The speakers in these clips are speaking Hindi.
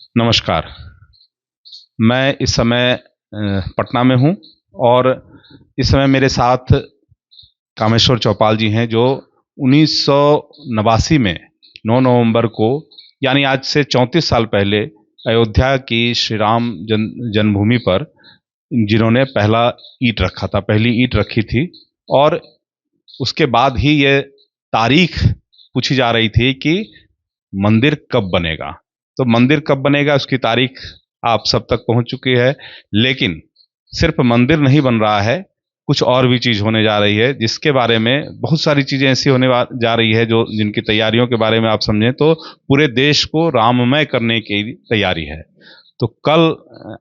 नमस्कार। मैं इस समय पटना में हूँ और इस समय मेरे साथ कामेश्वर चौपाल जी हैं जो 1989 में 9 नवंबर को यानी आज से 34 साल पहले अयोध्या की श्री राम जन्मभूमि पर जिन्होंने पहला ईंट रखा था, पहली ईंट रखी थी। और उसके बाद ही ये तारीख पूछी जा रही थी कि मंदिर कब बनेगा। तो मंदिर कब बनेगा उसकी तारीख आप सब तक पहुंच चुकी है, लेकिन सिर्फ मंदिर नहीं बन रहा है, कुछ और भी चीज होने जा रही है, जिसके बारे में बहुत सारी चीजें ऐसी होने जा रही है जो जिनकी तैयारियों के बारे में आप समझें तो पूरे देश को राममय करने की तैयारी है। तो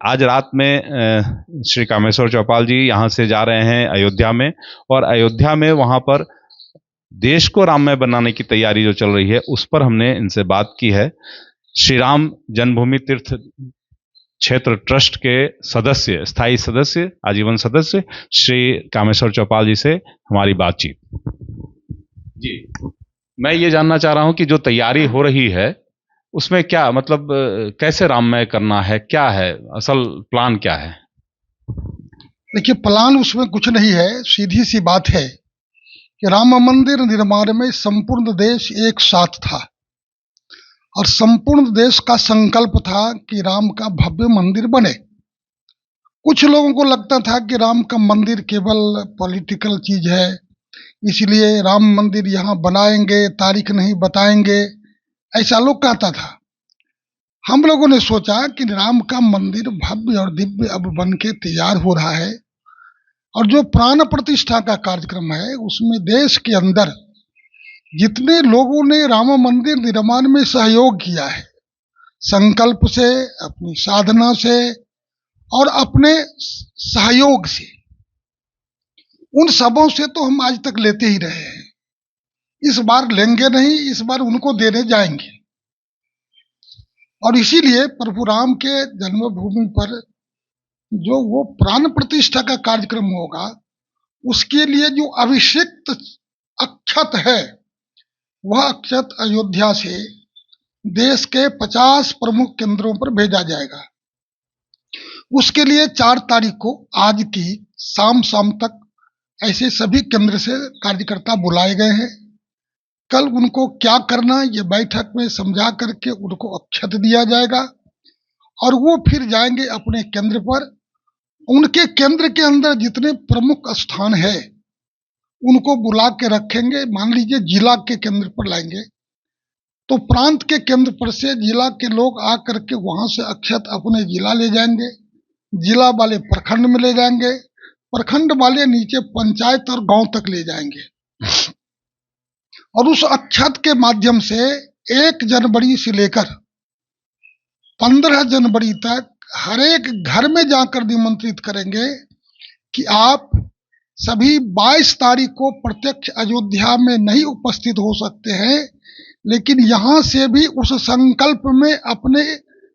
आज रात में श्री कामेश्वर चौपाल जी यहाँ से जा रहे हैं अयोध्या में, और अयोध्या में वहां पर देश को राममय बनाने की तैयारी जो चल रही है उस पर हमने इनसे बात की है। श्री राम जन्मभूमि तीर्थ क्षेत्र ट्रस्ट के सदस्य, स्थायी सदस्य, आजीवन सदस्य श्री कामेश्वर चौपाल जी से हमारी बातचीत। जी, मैं ये जानना चाह रहा हूं कि जो तैयारी हो रही है उसमें क्या मतलब कैसे राममय करना है, क्या है असल प्लान, क्या है? देखिए, प्लान उसमें कुछ नहीं है, सीधी सी बात है कि राम मंदिर निर्माण में संपूर्ण देश एक साथ था और संपूर्ण देश का संकल्प था कि राम का भव्य मंदिर बने। कुछ लोगों को लगता था कि राम का मंदिर केवल पॉलिटिकल चीज है, इसलिए राम मंदिर यहाँ बनाएंगे, तारीख नहीं बताएंगे, ऐसा लोग कहता था। हम लोगों ने सोचा कि राम का मंदिर भव्य और दिव्य अब बन के तैयार हो रहा है और जो प्राण प्रतिष्ठा का कार्यक्रम है उसमें देश के अंदर जितने लोगों ने राम मंदिर निर्माण में सहयोग किया है, संकल्प से, अपनी साधना से और अपने सहयोग से, उन सबों से तो हम आज तक लेते ही रहे हैं। इस बार लेंगे नहीं, इस बार उनको देने जाएंगे। और इसीलिए प्रभु राम के जन्मभूमि पर जो वो प्राण प्रतिष्ठा का कार्यक्रम होगा उसके लिए जो अभिषिक्त अक्षत है वह अक्षत अयोध्या से देश के 50 प्रमुख केंद्रों पर भेजा जाएगा। उसके लिए 4 तारीख को आज की शाम तक ऐसे सभी केंद्र से कार्यकर्ता बुलाए गए हैं। कल उनको क्या करना ये बैठक में समझा करके उनको अक्षत दिया जाएगा और वो फिर जाएंगे अपने केंद्र पर। उनके केंद्र के अंदर जितने प्रमुख स्थान है उनको बुला के रखेंगे। मान लीजिए जिला के केंद्र पर लाएंगे तो प्रांत के केंद्र पर से जिला के लोग आकर के वहां से अक्षत अपने जिला ले जाएंगे, जिला वाले प्रखंड में ले जाएंगे, प्रखंड वाले नीचे पंचायत और गांव तक ले जाएंगे और उस अक्षत के माध्यम से 1 जनवरी से लेकर 15 जनवरी तक हर एक घर में जाकर निमंत्रित करेंगे कि आप सभी 22 तारीख को प्रत्यक्ष अयोध्या में नहीं उपस्थित हो सकते हैं, लेकिन यहां से भी उस संकल्प में अपने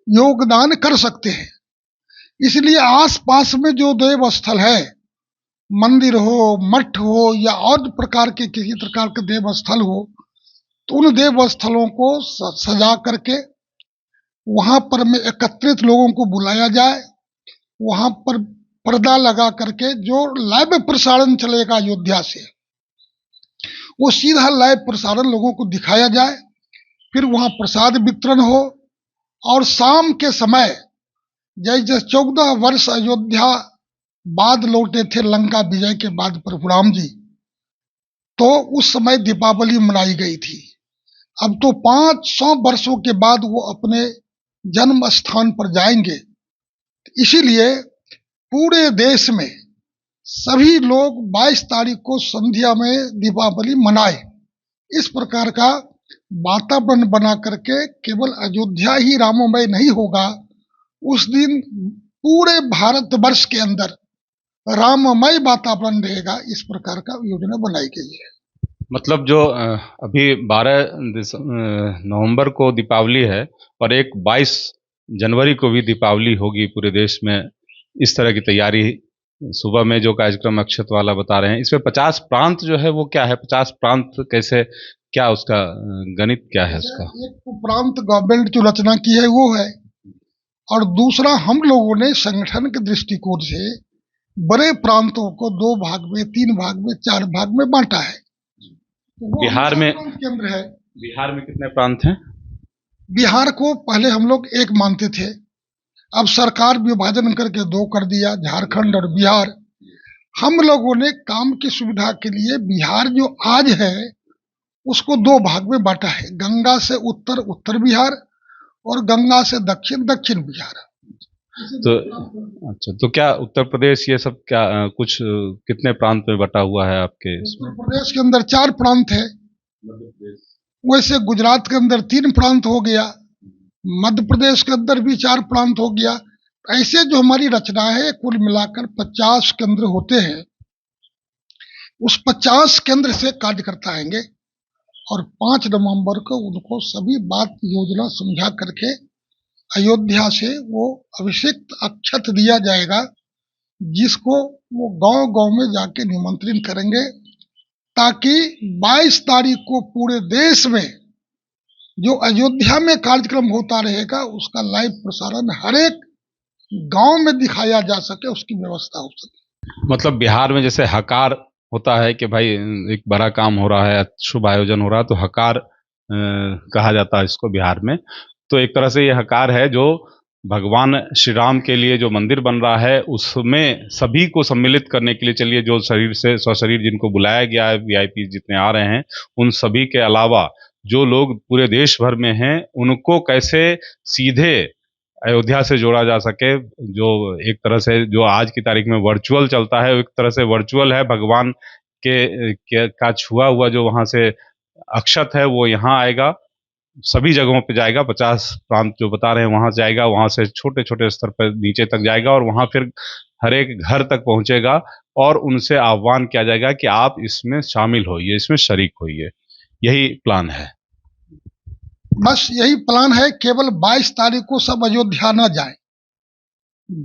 योगदान कर सकते हैं। इसलिए आसपास में जो देव स्थल है, मंदिर हो, मठ हो या और प्रकार के किसी प्रकार के देव स्थल हो, तो उन देव स्थलों को सजा करके वहां पर में एकत्रित लोगों को बुलाया जाए। वहां पर पर्दा लगा करके जो लाइव प्रसारण चलेगा अयोध्या से, वो सीधा लाइव प्रसारण लोगों को दिखाया जाए। फिर वहां प्रसाद वितरण हो और शाम के समय जैसे 14 वर्ष अयोध्या बाद लौटे थे लंका विजय के बाद प्रभु राम जी, तो उस समय दीपावली मनाई गई थी। अब तो 500 वर्षों के बाद वो अपने जन्म स्थान पर जाएंगे। इसीलिए पूरे देश में सभी लोग 22 तारीख को संध्या में दीपावली मनाए। इस प्रकार का वातावरण बना करके केवल अयोध्या ही राममय नहीं होगा, उस दिन पूरे भारतवर्ष के अंदर राममय वातावरण रहेगा। इस प्रकार का योजना बनाई गई है। मतलब जो अभी 12 नवंबर को दीपावली है और एक 22 जनवरी को भी दीपावली होगी पूरे देश में, इस तरह की तैयारी सुबह में जो कार्यक्रम अक्षत वाला बता रहे हैं, इसमें 50 प्रांत जो है वो क्या है? 50 प्रांत कैसे, क्या उसका गणित क्या है उसका? एक प्रांत गवर्नमेंट जो रचना की है वो है और दूसरा हम लोगों ने संगठन के दृष्टिकोण से बड़े प्रांतों को 2 भाग में, 3 भाग में, 4 भाग में बांटा है। तो वो बिहार हमारा में प्रांत केंद्र है। बिहार में कितने प्रांत हैं? बिहार को पहले हम लोग एक मानते थे, अब सरकार विभाजन करके 2 कर दिया, झारखंड और बिहार। हम लोगों ने काम की सुविधा के लिए बिहार जो आज है उसको 2 भाग में बांटा है, गंगा से उत्तर उत्तर बिहार और गंगा से दक्षिण दक्षिण बिहार। तो अच्छा, तो क्या उत्तर प्रदेश ये सब क्या कुछ कितने प्रांत में बटा हुआ है आपके इसमें? उत्तर प्रदेश के अंदर 4 प्रांत है, वैसे गुजरात के अंदर 3 प्रांत हो गया, मध्य प्रदेश के अंदर भी 4 प्रांत हो गया। ऐसे जो हमारी रचना है कुल मिलाकर 50 केंद्र होते हैं। उस 50 केंद्र से कार्यकर्ता आएंगे और 5 नवंबर को उनको सभी बात योजना समझा करके अयोध्या से वो अभिषिक्त अक्षत दिया जाएगा, जिसको वो गांव-गांव में जाके निमंत्रित करेंगे, ताकि 22 तारीख को पूरे देश में जो अयोध्या में कार्यक्रम होता रहेगा उसका लाइव प्रसारण हर एक गांव में दिखाया जा सके, उसकी व्यवस्था हो सके। मतलब बिहार में जैसे हकार होता है कि भाई एक बड़ा काम हो रहा है, शुभ आयोजन हो रहा है, तो हकार कहा जाता है इसको बिहार में। तो एक तरह से ये हकार है जो भगवान श्री राम के लिए जो मंदिर बन रहा है उसमें सभी को सम्मिलित करने के लिए, चलिए जो शरीर से सशरीर जिनको बुलाया गया है, वीआईपी जितने आ रहे हैं, उन सभी के अलावा जो लोग पूरे देश भर में हैं उनको कैसे सीधे अयोध्या से जोड़ा जा सके। जो एक तरह से जो आज की तारीख में वर्चुअल चलता है, एक तरह से वर्चुअल है, भगवान का छुआ हुआ जो वहाँ से अक्षत है वो यहाँ आएगा, सभी जगहों पे जाएगा, 50 प्रांत जो बता रहे हैं वहाँ जाएगा, वहाँ से छोटे छोटे स्तर पर नीचे तक जाएगा और वहाँ फिर हर एक घर तक पहुँचेगा और उनसे आह्वान किया जाएगा कि आप इसमें शामिल होइए, इसमें शरीक होइए। यही प्लान है। बस यही प्लान है, केवल 22 तारीख को सब अयोध्या न जाए।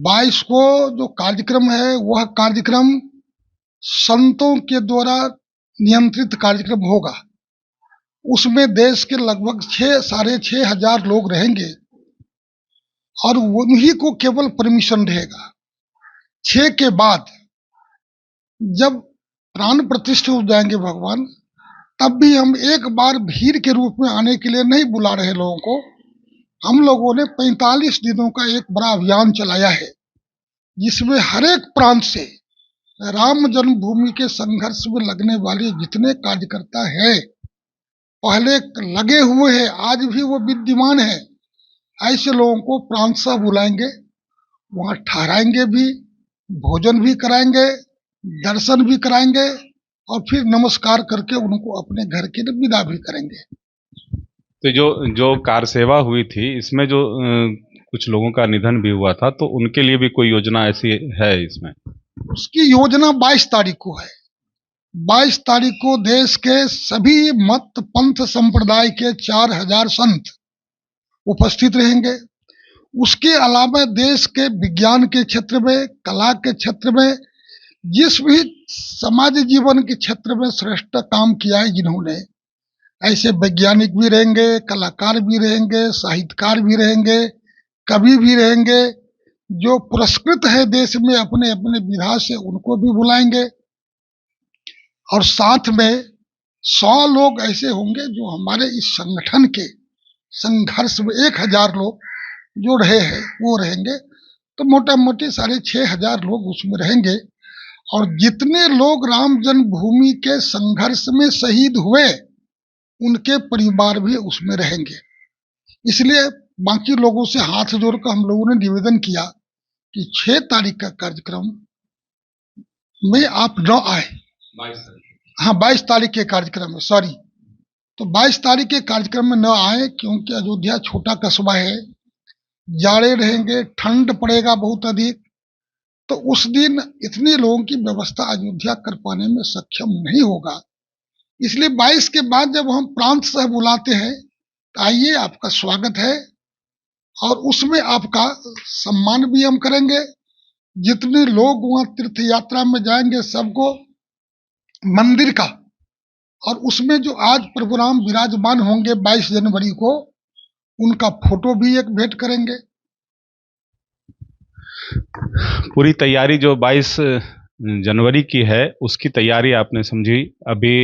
22 को जो कार्यक्रम है वह कार्यक्रम संतों के द्वारा नियंत्रित कार्यक्रम होगा। उसमें देश के लगभग 6-6.5 हजार लोग रहेंगे और उन्हीं को केवल परमिशन रहेगा। 6 के बाद जब प्राण प्रतिष्ठित हो जाएंगे भगवान, तब भी हम एक बार भीड़ के रूप में आने के लिए नहीं बुला रहे लोगों को। हम लोगों ने 45 दिनों का एक बड़ा अभियान चलाया है, जिसमें हर एक प्रांत से राम जन्मभूमि के संघर्ष में लगने वाले जितने कार्यकर्ता हैं, पहले लगे हुए हैं, आज भी वो विद्यमान है, ऐसे लोगों को प्रांत से बुलाएंगे, वहां ठहराएंगे भी, भोजन भी कराएंगे, दर्शन भी कराएंगे और फिर नमस्कार करके उनको अपने घर के लिए विदा भी करेंगे। तो जो कार सेवा हुई थी इसमें जो कुछ लोगों का निधन भी हुआ था, तो उनके लिए भी कोई योजना ऐसी है इसमें? उसकी योजना 22 तारीख को है। 22 तारीख को देश के सभी मत पंथ संप्रदाय के 4000 संत उपस्थित रहेंगे। उसके अलावा देश के विज्ञान के क्षेत्र में, कला के क्षेत्र में, जिस भी समाज जीवन के क्षेत्र में श्रेष्ठ काम किया है जिन्होंने, ऐसे वैज्ञानिक भी रहेंगे, कलाकार भी रहेंगे, साहित्यकार भी रहेंगे, कवि भी रहेंगे। जो पुरस्कृत है देश में अपने अपने विधा से, उनको भी बुलाएंगे। और साथ में 100 लोग ऐसे होंगे जो हमारे इस संगठन के संघर्ष में 1000 लोग जो रहे हैं वो रहेंगे। तो मोटा मोटी 6500 लोग उसमें रहेंगे। और जितने लोग राम जन्मभूमि के संघर्ष में शहीद हुए उनके परिवार भी उसमें रहेंगे। इसलिए बाकी लोगों से हाथ जोड़कर हम लोगों ने निवेदन किया कि 6 तारीख का कार्यक्रम में आप न आए। 22 तारीख के कार्यक्रम में, सॉरी, तो 22 तारीख के कार्यक्रम में न आए, क्योंकि अयोध्या छोटा कस्बा है, जाड़े रहेंगे, ठंड पड़ेगा बहुत अधिक, तो उस दिन इतने लोगों की व्यवस्था अयोध्या कर पाने में सक्षम नहीं होगा। इसलिए 22 के बाद जब हम प्रांत सह बुलाते हैं तो आइए, आपका स्वागत है और उसमें आपका सम्मान भी हम करेंगे। जितने लोग वहां तीर्थ यात्रा में जाएंगे सबको मंदिर का, और उसमें जो आज प्रभु राम विराजमान होंगे 22 जनवरी को, उनका फोटो भी एक भेंट करेंगे। पूरी तैयारी जो 22 जनवरी की है उसकी तैयारी आपने समझी। अभी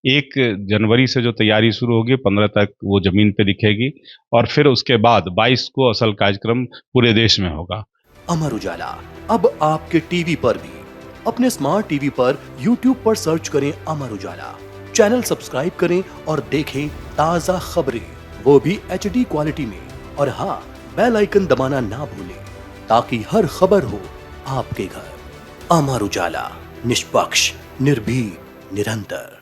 1 जनवरी से जो तैयारी शुरू होगी 15 तक वो जमीन पे दिखेगी और फिर उसके बाद 22 को असल कार्यक्रम पूरे देश में होगा। अमर उजाला अब आपके टीवी पर भी। अपने स्मार्ट टीवी पर YouTube पर सर्च करें अमर उजाला, चैनल सब्सक्राइब करें और देखें ताजा खबरें, वो भी HD क्वालिटी में। और हाँ, बेल आइकन दबाना ना भूलें ताकि हर खबर हो आपके घर। अमर उजाला, निष्पक्ष, निर्भीक, निरंतर।